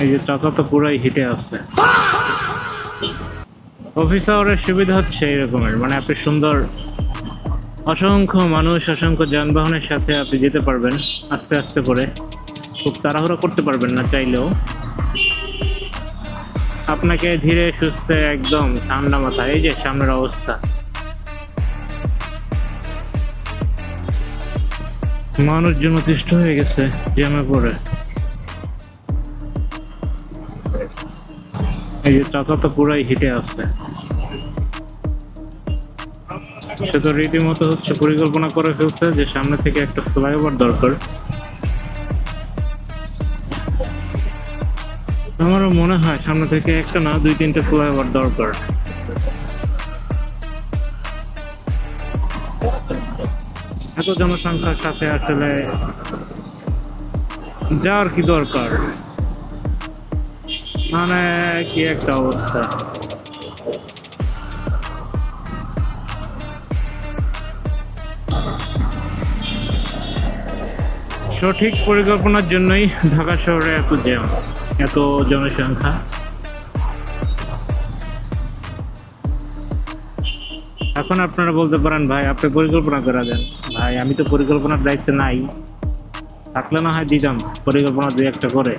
এই যে চাকা তো পুরাই হিটে আছে। অফিস আওয়ারের সুবিধা হচ্ছে এরকমের, মানে আপনি সুন্দর অসংখ্য মানুষ অসংখ্য যানবাহনের সাথে আপনি যেতে পারবেন আস্তে আস্তে করে, খুব তাড়াহুড়ো করতে পারবেন না চাইলেও। আপনাকে ধীরে সুস্থে একদম ঠান্ডা মাথায়, এই যে সামনের অবস্থা, মানুষজন অতিষ্ঠ হয়ে গেছে জ্যামে পড়ে। এই যে চাকা তো পুরাই হিটে আছে। সে তো রীতিমতো হচ্ছে পরিকল্পনা করে ফেলছে যে সামনে থেকে একটা ফ্লাইওভার দরকার। আমারও মনে হয় সামনে থেকে একটা না দুই তিনটা ফ্লাইওভার দরকার। এত জনসংখ্যার সাথে আসলে যাওয়ার কি দরকার, মানে কি একটা অবস্থা। সঠিক পরিকল্পনার জন্যই ঢাকা শহরে এত জ্যাম, এত জনসংখ্যা। এখন আপনারা বলতে পারেন ভাই আপনি পরিকল্পনা করে দেন। ভাই আমি তো পরিকল্পনার দায়িত্বে নাই, থাকলে না হয় দিতাম পরিকল্পনা দুই একটা করে।